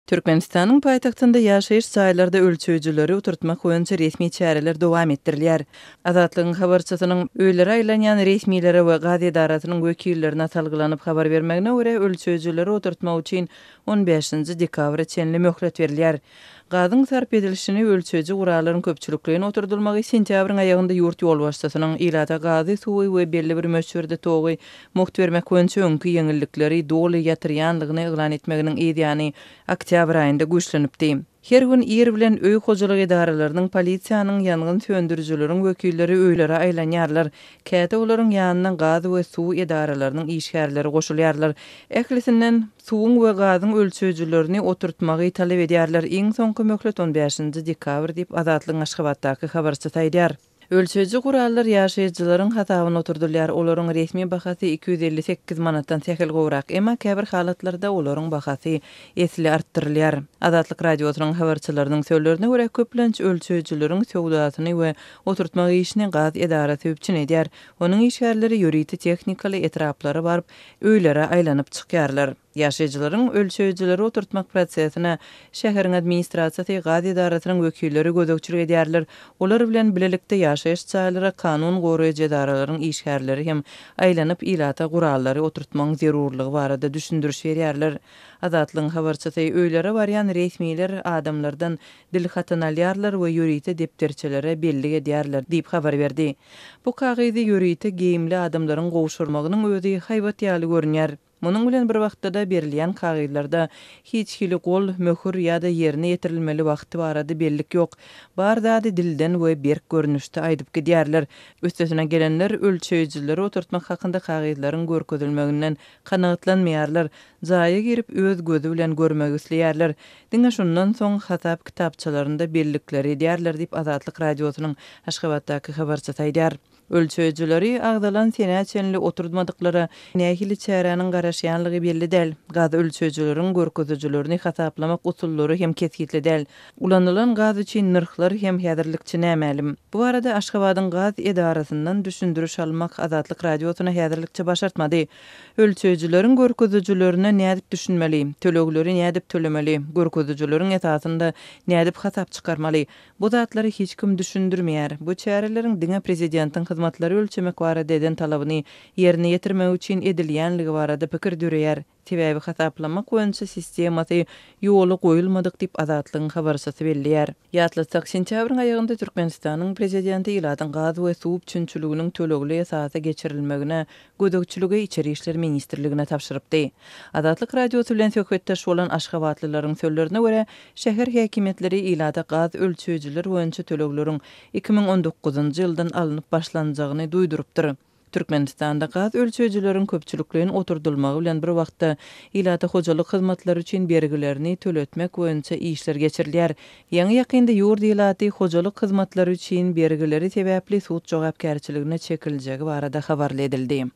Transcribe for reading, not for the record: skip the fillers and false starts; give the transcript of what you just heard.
Türkmenistan'ın paytaxtında yaşayış sayılarda ölçüjüleri oturtmak boýunça resmi çäreler dowam etdirilýär. Azatlygyň habarçysynyň öýlere aýlanýan resmilere we gaz edarasynyň wekillerine talgylanyp habar bermegine görä ölçüjüleri oturtmak üçin 15-nji dekabra çenli möhlet berilýär. Gazyň sarp edilişini ölçüji guralaryň köpçülikligine oturdulmagy sentýabryň aýagynda ýurt ýol başçysynyň ilata gazy suwy we belli bir möçberde togy muht bermek boýunça öňkü ýeňillikleri doly ýatyrýanlygyny eglan etmeginiň edýany oktyabr aýynda güýçlenipdi. Her gün ýer bilen öý hojalyk edaralarynyň polisiýanyň ýangyn söndürjüleriň wekilleri öýlere aýlanýarlar. Käte olaryň ýanyna gaz we suw edaralarynyň işgärleri goşulýarlar. Ählisinden suwuň we gazyň ölçüjülerini oturtmagy talap edýärler. Iň soňky möhlet 15-nji dekabr diýip Azatlygyň Aşgabatdaky habarçy taýdýar. Ölçüji gurallar ýaşaýjylaryň hatabyny oturdylýar. Olaryň resmi bahasy 258 manatdan täkel gowrak, emma käbir halatlarda olaryň bahasy esli artdyrylýar. Azatlyk radiosynyň habarçylarynyň söýlerine görä köplenç ölçüjileriň söwdatyny we oturtma işini gaz edarasy öpçün edýär. Onuň işgärleri ýöriti technikaly etraplary barıp öýlere aýlanyp çykýarlar. Ýaşaýjylaryň ölçüjileri oturtmak prosesine şäheriň administrasiýasy gaz edarasynyň wekilleri gözegçilik edýärler. Olar bilen bilelikde ýaşaýyş çaýlary kanun goraýjy edaralaryň işgärleri hem aýlanyp ilata gurallary oturtmagyň zerurlygy barada düşündiriş berýärler. Azatlygyň habarçysy öýlere barýan resmiler adamlardan dilhatan alýarlar we ýöriti depterçilere belli edýärler diýip habar berdi. Bu kagyzy ýöriti geyimli adamlaryň gowşurmagynyň özi haýbat ýaly görünýär. Munyň bilen bir wagtda berilýän kagyzlarda hiç hili gol, möhür ýa-da ýerine ýetirilmeli wagty barada bellik ýok. Bar zady dilden we berk görnüşde aýdyp gidýärler. Üstesine gelenler ölçüjileri oturtmak hakynda kagyzlaryň görkezilmeginden kanagatlanmaýarlar. Zaýa girip öz gözü bilen görmek isleýärler. Diňe şundan soň hasap kitapçalarynda bellikleri edýärler diýip Azatlyk radiosynyň Aşgabatdaky habarçy taýdýar. Ölçüjileri agdalan sene çenli oturdmadykları nähili çäräniň garaşýanlygy belli däl. Gaz ölçüjileriň görkezijlerini hasaplamak usullary hem kesgitli däl. Ulanylan gaz üçin nyrhlar hem häzirlikçi nämälim. Bu arada Aşgabatyň gaz edarasyndan düşündiriş almak Azatlyk radiosyna häzirlikçi başartmady. Ölçüjileriň görkezijilerine nädip düşünmeli, tölegleri nädip tölemeli, görkezijileriň esasynda nädip hasap çykarmaly. Bu zatlary hiç kim düşündirmeýär. Bu çäreleriň diňe prezidentiň hyzmatlary ölçemek barada eden talabyny ýerine ýetirmek üçin edilýänligi barada pikir dürýär. Sebäbi hasaplamak boýunça sistemasy ýoly goýulmadyk diýip Azatlygyň habarçysy bellýär. Ýatlasak sentýabryň aýagynda Türkmenistanyň prezidenti ýylatyň gaz we suw üçinçiliginiň tölegli esasy geçirilmegine gödökçüligi içeri işler ministrligine tapşyrypdy. Azatlyk radiosu bilen söhbetdeş bolan Aşgabatlylaryň söýlerine görä şäher häkimetleri ýylata gaz ölçüjiler boýunça tölegleriň 2019-njy ýyldan alınıp başlanjagyny duýdurypdyr. Türkmenistanda gaz ölçüjileriň köpçülikligini oturdulmagy bilen bir wagtda ilata hojalyk hyzmatlary üçin bergilerini töletmek boýunça işler geçirilýär. Ýa-ni ýakynda ýurt ilaty hojalyk hyzmatlary üçin bergileri sebäpli sud jogapkärçiligine çekiljegi barada habarly edildi.